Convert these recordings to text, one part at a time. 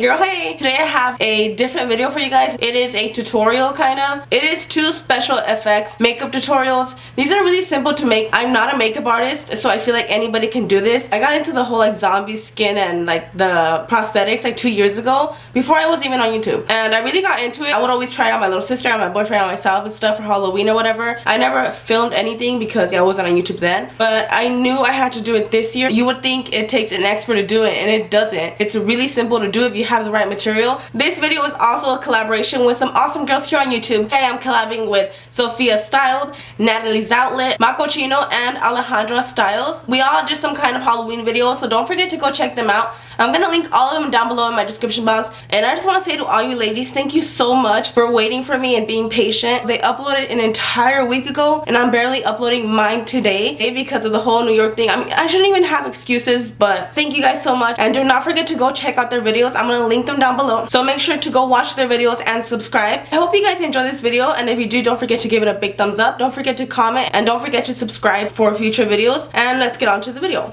girl. Hey, today I have a different video for you guys. It is a tutorial kind of. It is 2 special effects makeup tutorials. These are really simple to make. I'm not a makeup artist, so I feel like anybody can do this. I got into the whole like zombie skin and like the prosthetics like 2 years ago before I was even on YouTube, and I really got into it. I would always try it on my little sister, on my boyfriend, on myself and stuff for Halloween or whatever. I never filmed anything because I wasn't on YouTube then, but I knew I had to do it this year. You would think it takes an expert to do it, and it doesn't. It's really simple to do if you have the right material. This video is also a collaboration with some awesome girls here on YouTube. Hey, I'm collabing with Sophia Styled, Natalie's Outlet, Mako Chino, and Alejandra Styles. We all did some kind of Halloween video, so don't forget to go check them out. I'm gonna link all of them down below in my description box. And I just want to say to all you ladies, thank you so much for waiting for me and being patient. They uploaded an entire week ago, and I'm barely uploading mine today because of the whole New York thing. I mean, I shouldn't even have excuses, but thank you guys so much. And do not forget to go check out their videos. I'm gonna link them down below, so make sure to go watch their videos and subscribe. I hope you guys enjoy this video, and if you do, don't forget to give it a big thumbs up. Don't forget to comment, and don't forget to subscribe for future videos. And let's get on to the video.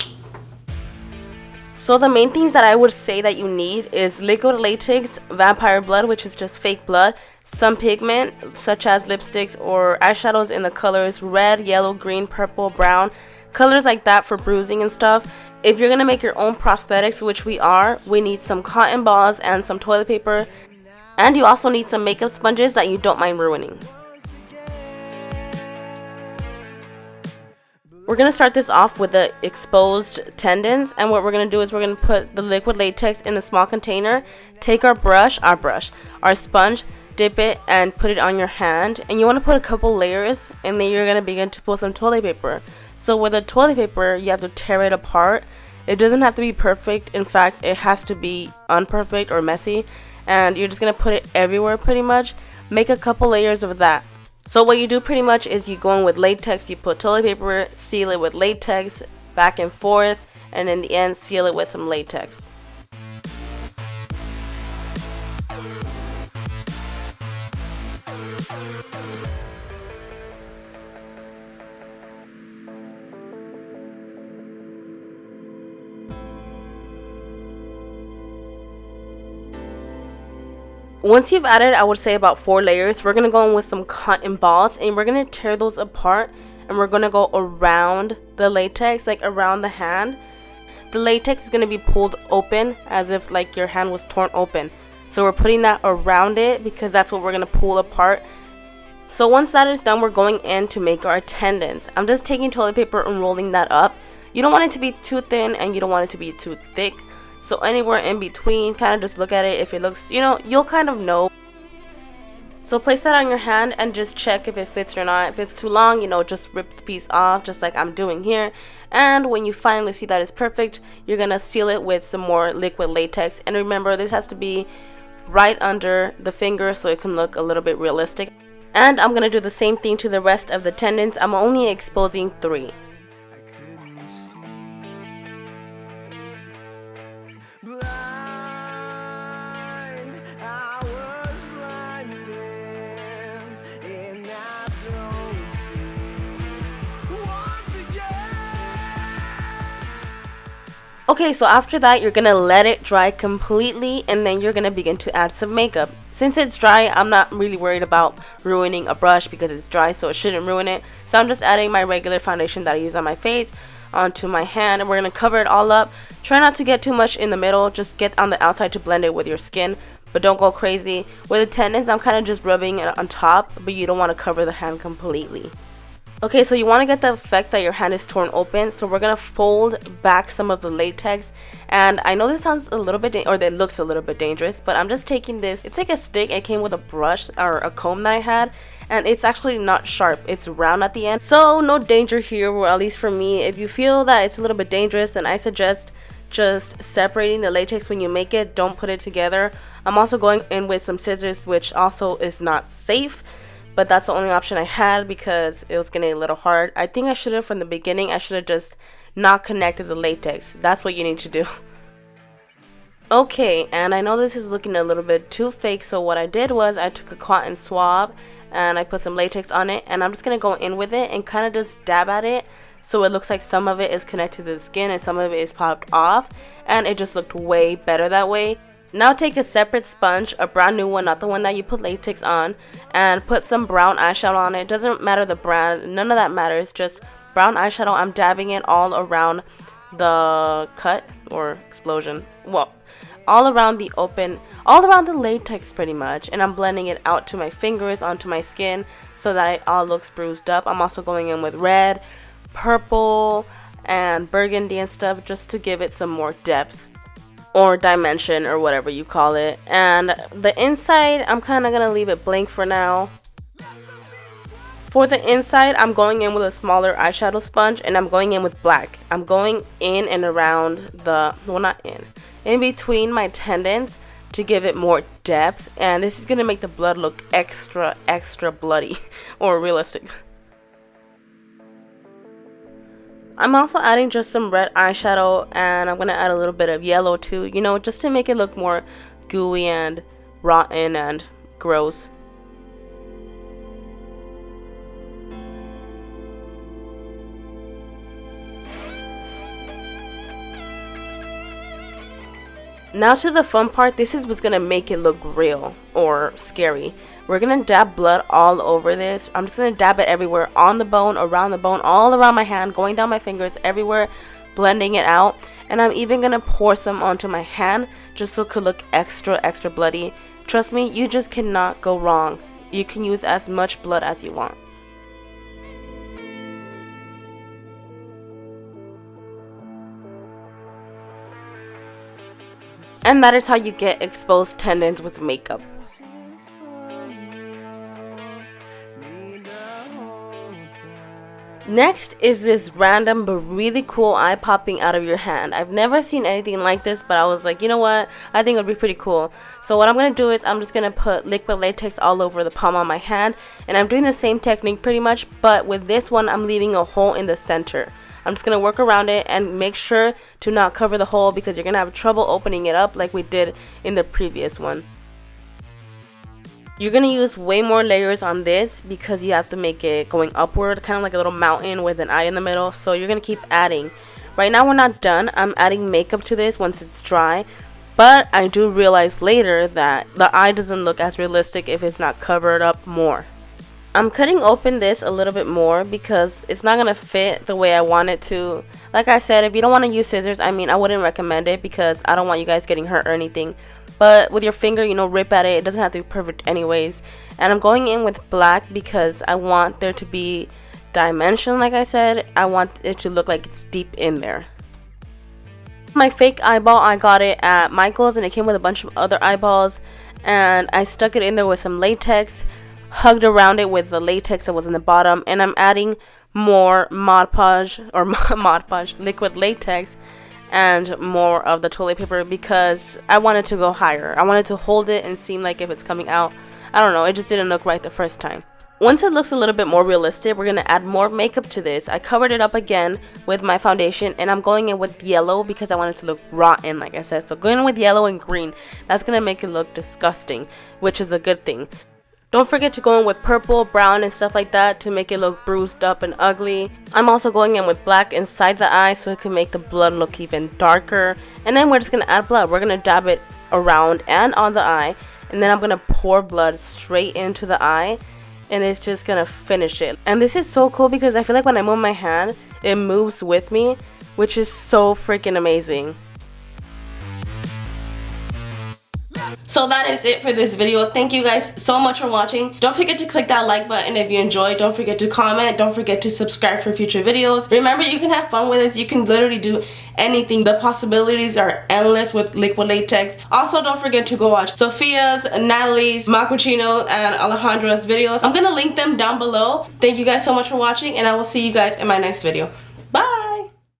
So the main things that I would say that you need is liquid latex, vampire blood, which is just fake blood, some pigment such as lipsticks or eyeshadows in the colors red, yellow, green, purple, brown, colors like that for bruising and stuff. If you're gonna make your own prosthetics, which we are, we need some cotton balls and some toilet paper, and you also need some makeup sponges that you don't mind ruining. We're going to start this off with the exposed tendons, and what we're going to do is we're going to put the liquid latex in the small container, take our sponge, dip it and put it on your hand, and you want to put a couple layers, and then you're going to begin to put some toilet paper. So with the toilet paper, you have to tear it apart. It doesn't have to be perfect. In fact, it has to be unperfect or messy, and you're just going to put it everywhere pretty much. Make a couple layers of that. So what you do pretty much is you go in with latex, you put toilet paper, seal it with latex, back and forth, and in the end seal it with some latex. Once you've added, I would say about 4 layers, we're going to go in with some cotton balls, and we're going to tear those apart, and we're going to go around the latex, like around the hand. The latex is going to be pulled open as if like your hand was torn open. So we're putting that around it because that's what we're going to pull apart. So once that is done, we're going in to make our tendons. I'm just taking toilet paper and rolling that up. You don't want it to be too thin, and you don't want it to be too thick. So anywhere in between, kind of just look at it. If it looks, you'll kind of know. So place that on your hand and just check if it fits or not. If it's too long, just rip the piece off, just like I'm doing here. And when you finally see that it's perfect, you're going to seal it with some more liquid latex. And remember, this has to be right under the finger so it can look a little bit realistic. And I'm going to do the same thing to the rest of the tendons. I'm only exposing 3. Okay, so after that, you're going to let it dry completely, and then you're going to begin to add some makeup. Since it's dry, I'm not really worried about ruining a brush because it's dry, so it shouldn't ruin it. So I'm just adding my regular foundation that I use on my face onto my hand, and we're going to cover it all up. Try not to get too much in the middle, just get on the outside to blend it with your skin, but don't go crazy. With the tendons, I'm kind of just rubbing it on top, but you don't want to cover the hand completely. Okay, so you want to get the effect that your hand is torn open, so we're going to fold back some of the latex. And I know this sounds a little bit, or that looks a little bit dangerous, but I'm just taking this. It's like a stick. It came with a brush or a comb that I had, and it's actually not sharp. It's round at the end, so no danger here, or at least for me. If you feel that it's a little bit dangerous, then I suggest just separating the latex when you make it. Don't put it together. I'm also going in with some scissors, which also is not safe. But that's the only option I had because it was getting a little hard. I think I should have, from the beginning, I should have just not connected the latex. That's what you need to do. Okay, and I know this is looking a little bit too fake, so what I did was I took a cotton swab and I put some latex on it, and I'm just going to go in with it and kind of just dab at it so it looks like some of it is connected to the skin and some of it is popped off, and it just looked way better that way. Now take a separate sponge, a brand new one, not the one that you put latex on, and put some brown eyeshadow on it. Doesn't matter the brand, none of that matters, just brown eyeshadow. I'm dabbing it all around the cut or explosion. Well, all around the open, all around the latex pretty much. And I'm blending it out to my fingers, onto my skin, so that it all looks bruised up. I'm also going in with red, purple, and burgundy and stuff just to give it some more depth or dimension or whatever you call it. And the inside, I'm kind of gonna leave it blank for now. For the inside, I'm going in with a smaller eyeshadow sponge, and I'm going in with black. I'm going in and around the, well, not in between my tendons to give it more depth, and this is gonna make the blood look extra bloody or realistic. I'm also adding just some red eyeshadow, and I'm gonna add a little bit of yellow too, you know, just to make it look more gooey and rotten and gross. Now to the fun part. This is what's gonna make it look real or scary. We're gonna dab blood all over this. I'm just gonna dab it everywhere, on the bone, around the bone, all around my hand, going down my fingers, everywhere, blending it out. And I'm even gonna pour some onto my hand just so it could look extra bloody. Trust me, you just cannot go wrong. You can use as much blood as you want. And that is how you get exposed tendons with makeup. Next is this random but really cool eye popping out of your hand. I've never seen anything like this, but I was like, you know what? I think it would be pretty cool. So what I'm going to do is I'm just going to put liquid latex all over the palm of my hand. And I'm doing the same technique pretty much, but with this one, I'm leaving a hole in the center. I'm just going to work around it and make sure to not cover the hole because you're going to have trouble opening it up like we did in the previous one. You're going to use way more layers on this because you have to make it going upward, kind of like a little mountain with an eye in the middle. So you're going to keep adding. Right now we're not done. I'm adding makeup to this once it's dry. But I do realize later that the eye doesn't look as realistic if it's not covered up more. I'm cutting open this a little bit more because it's not going to fit the way I want it to. Like I said, if you don't want to use scissors, I wouldn't recommend it because I don't want you guys getting hurt or anything. But with your finger, you know, rip at it. It doesn't have to be perfect anyways. And I'm going in with black because I want there to be dimension, like I said. I want it to look like it's deep in there. My fake eyeball, I got it at Michael's and it came with a bunch of other eyeballs. And I stuck it in there with some latex, hugged around it with the latex that was in the bottom, and I'm adding more Mod Podge or Mod Podge liquid latex and more of the toilet paper because I wanted to go higher. I wanted to hold it and seem like if it's coming out. I don't know, it just didn't look right the first time. Once it looks a little bit more realistic, we're going to add more makeup to this. I covered it up again with my foundation, and I'm going in with yellow because I want it to look rotten, like I said. So going in with yellow and green, that's going to make it look disgusting, which is a good thing. Don't forget to go in with purple, brown, and stuff like that to make it look bruised up and ugly. I'm also going in with black inside the eye so it can make the blood look even darker. And then we're just going to add blood. We're going to dab it around and on the eye. And then I'm going to pour blood straight into the eye. And it's just going to finish it. And this is so cool because I feel like when I move my hand, it moves with me, which is so freaking amazing. So that is it for this video. Thank you guys so much for watching. Don't forget to click that like button if you enjoyed. Don't forget to comment. Don't forget to subscribe for future videos. Remember, you can have fun with this. You can literally do anything. The possibilities are endless with liquid latex. Also, don't forget to go watch Sophia's, Natalie's, Macrochino, and Alejandra's videos. I'm gonna link them down below. Thank you guys so much for watching, and I will see you guys in my next video. Bye!